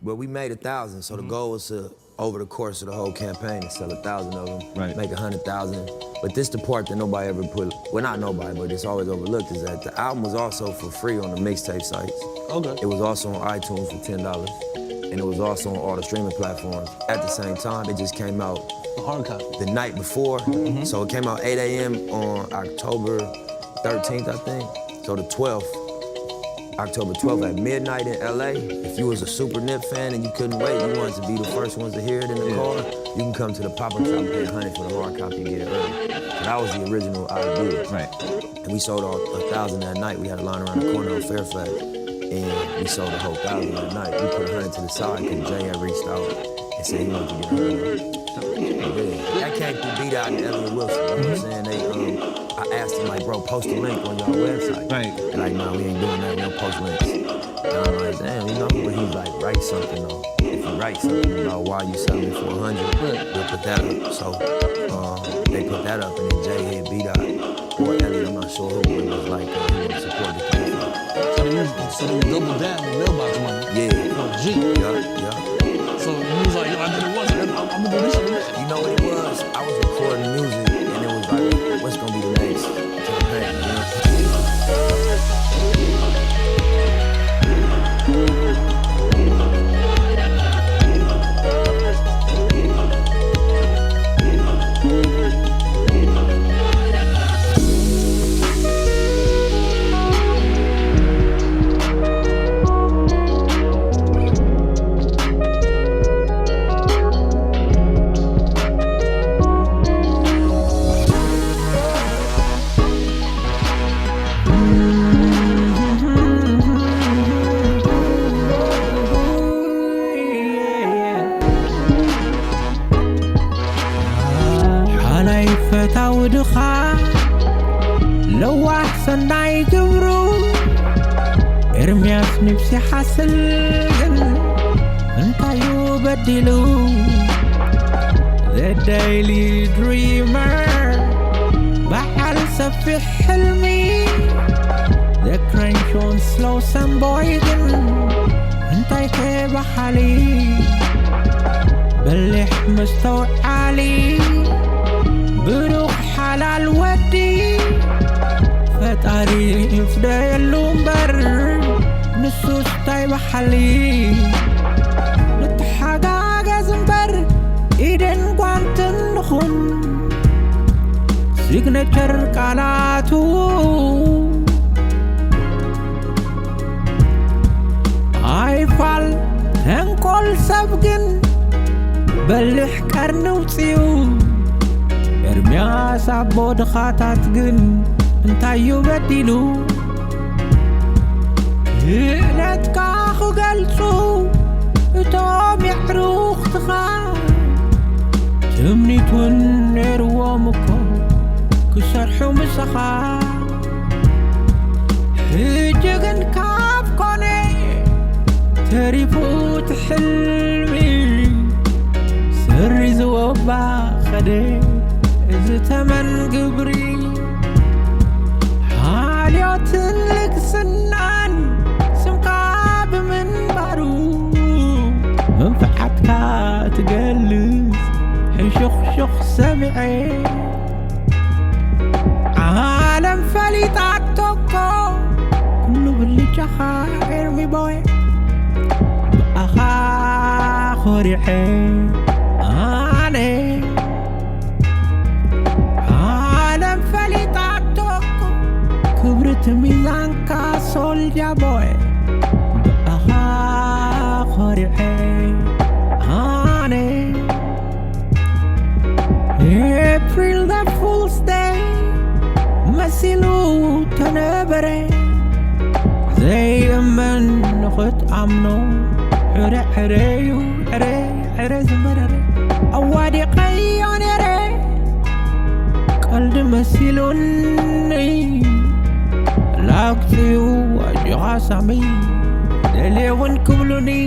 But we made 1,000, so the goal was to, over the course of the whole campaign, to sell 1,000 of them, make 100,000. But this the part that nobody ever put, well not nobody, but it's always overlooked, is that the album was also for free on the mixtape sites. Okay. It was also on iTunes for $10, and it was also on all the streaming platforms. At the same time, it just came out hard copy the night before, so it came out 8 a.m. on October 13th, I think. So the 12th, October 12th at midnight in LA. If you was a super Nip fan and you couldn't wait, you wanted to be the first ones to hear it in the car, you can come to the pop-up shop and pay $100 for the hard copy and get it early. So that was the original idea. Right. And we sold all 1,000 that night. We had a line around the corner on Fairfax, and we sold the whole 1,000 that night. We put 100 to the side because Jay had reached out and said he wanted to get 100. Yeah. That came through B-Dot and Elliot Wilson. You know what I'm saying? I asked him, like, bro, post a link on your website. Right. They're like, nah, we ain't doing that. We don't post links. And I'm like, damn, you know? But he's like, write something, though. If you write something about why you selling it for 100, we'll put that up. So they put that up, and then Jay hit B-Dot or Elliot, I'm not sure who, but it was like, he wanted to support the campaign. So you doubled down the mailbox money? Yeah. For G? Yeah. So he was like, yo, I did it once, I'm gonna do this shit. You know what it was? I was recording music, and it was like, what's gonna be the next campaign, you know? لواح سناي قبرو إرمياس نفسي حسل انت يبدلو The Daily Dreamer بحال سفح حلمي The Crenshaw and Slauson boy انت كيف حالي بلح مستوى عالي بروح حلال ودي فتاري يفدى اللومبر نسوس طيب حلي نتحقاق زنبر إيدن قوانتن نخون سيغنتشر قالاتو عايفال هنقول سبقن بلح كارنوتيو ኤርሚያስ አቦ ድኻታት ግን እንታይ ይበድሉ ክእለትካ ክገልጹ እቶም የዕሩኽትኻ ትምኒቱን ነይርዎም እኮ ክሰርሑ ምስኻ ሕጂ ግን ካብ ኮነ ተሪፉ ትሕልሚ ስሪ ዝወባ ኸደ زتمن قبري حاليوتن لك سنان سمقاب من بارو منفعتك تقلس حشخ شخ سمعي عالم فليت عالتوكو كله باللي جخا ارمي بوي بأخا خوريحي آني كبرت ميزانك سولجا بوي بأخا خوريحي هاني April the Fool's Day مسيلو تنبري زي من نخت عمنو حري حريو حري حري زمرري أوادي قيوني ري قلد مسيلوني لاكتيو وجها سامي دليون كبلوني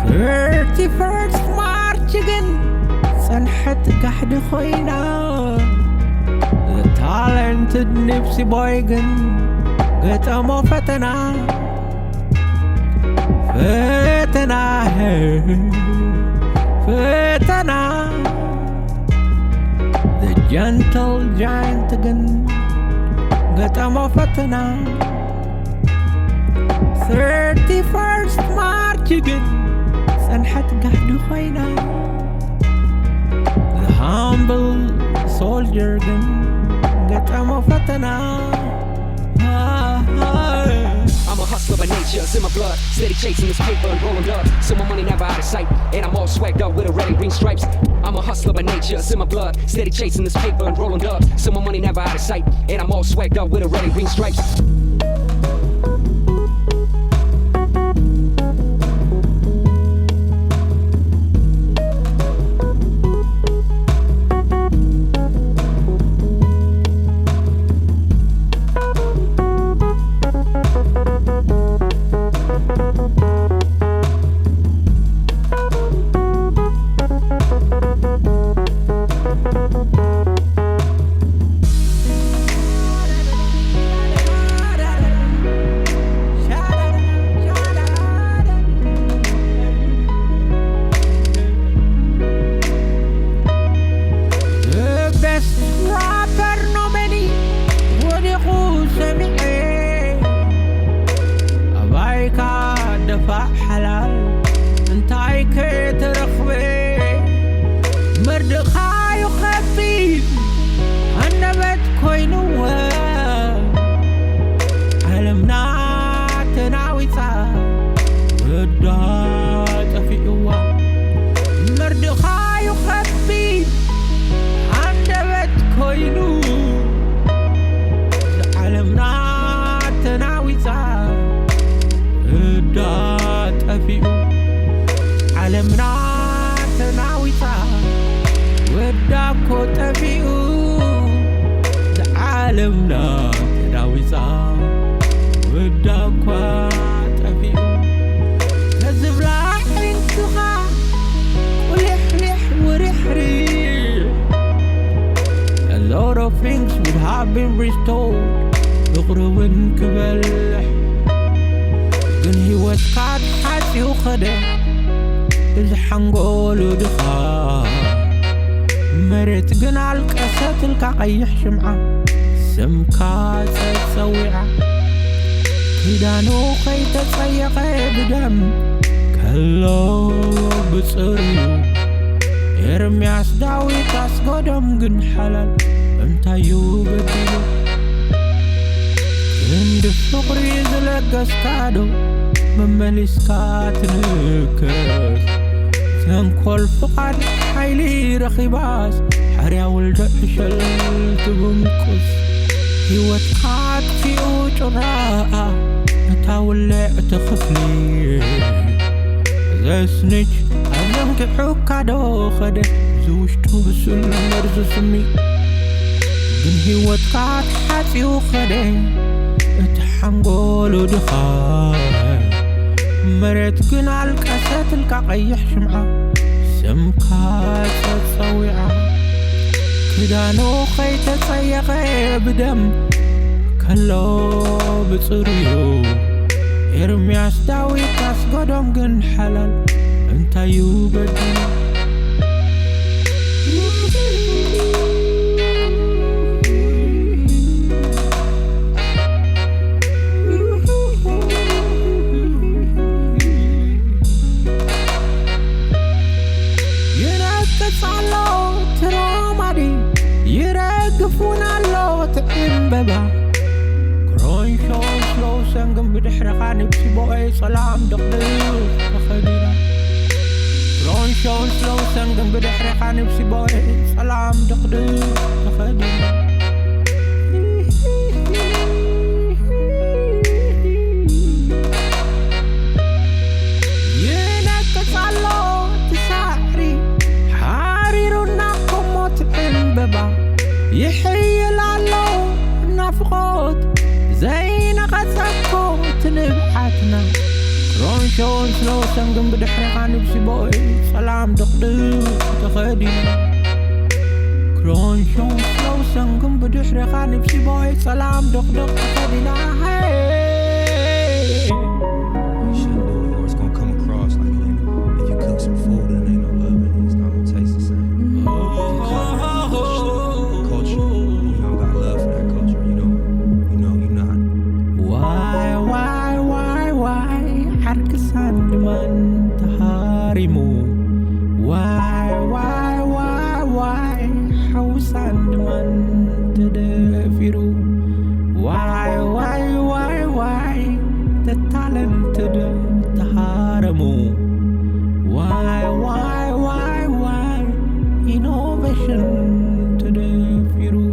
31st March again سنحت قحد خوينا The talented Nipsey boy again قتمو فتنا ፈተና The gentle giant ግን ገጠመው ፈተና 31st March ግን ጸንሐት ጋሕዱ ኾይና The humble soldier ግን ገጠመው ፈተና I'm a hustler by nature, it's in my blood. Steady chasing this paper and rolling up. So my money never out of sight, and I'm all swagged up with a red and green stripes. I'm a hustler by nature, it's in my blood. Steady chasing this paper and rolling up. So my money never out of sight, and I'm all swagged up with a red and green stripes. Things would have been restored بغرون كبلح ግን ሕይወት ካድ ሓፂኡ ኸደ እዚ ሓንጎሉ ድኻ መሬት ግን ኣልቀሰትልካ ቀይሕ ሽምዓ ስምካ ፀፀዊዓ ኪዳኑ ከይተፀየቐ ብደም ከሎ ብፅርዩ ኤርሚያስ ዳዊት ኣስገዶም ግን ሓላል እንታዩ በዲሉ ክንድ ፍቕሪ ዝለገስካዶ መመሊስካ ትንክስ ተንኰል ፍቓድ ሓይሊ ረኺባስ ሓርያ ውልደ ዕሸል ትብንቁስ ሕይወትካ ጥፊኡ ጭራኣ እታ ውልዕ ትኽፍሊ ዘስንች ኣዘንኪሑካዶ ኸደ ዝውሽጡ ብሱል መርዙ ስሚ ግን ሕይወትካ ተሓፂኡ ኸደ እቲ ሓንጎሉ ድኻ መሬት ግን ኣልቀሰትልካ ቀይሕ ሽምዓ ስምካ ፀፀዊዓ ኪዳኑ ከይተፀየቐ ብደም ከሎ ብፅርዩ ኤርሚያስ ዳዊት ኣስገዶም ግን ሓላል እንታዩ በዲሉ Crenshaw and Slauson ግን ብድሕሪኻ ንብሲ ቦይ ሰላም ደቕድቕ ተኸዲና Crenshaw and Slauson ግን ብድሕሪኻ ንብሲ ቦይ ሰላም ደቕድቕ ተኸዲና ይነቅፃሎ ትሳዕሪ ሓሪሩና ኮሞት ዕንበባ ይሕይላሎ ናፍቆት ዘይነቐፀኮ ትንብዓትና Crenshaw and Slauson ግን ብድሕሪኻ ንብሲ ቦይ ሰላም ደቕድቕ ተኸዲና Crenshaw and Slauson ግን ብድሕሪኻ ንብሲ ቦይ ሰላም ደቕድቕ ተኸዲና You shouldn't do it or it's gonna come across like man taharimu. Why hausan man tadafiru. Why the talented taharamu. Why innovation tadafiru.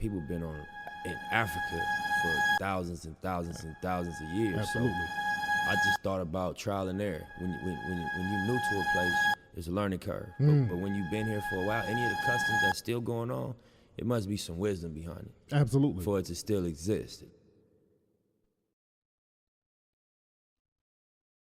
People been on in Africa for thousands and thousands and thousands of years. Absolutely. So I just thought about trial and error. When you're new to a place, it's a learning curve. But when you've been here for a while, any of the customs that's still going on, it must be some wisdom behind it. Absolutely. For it to still exist.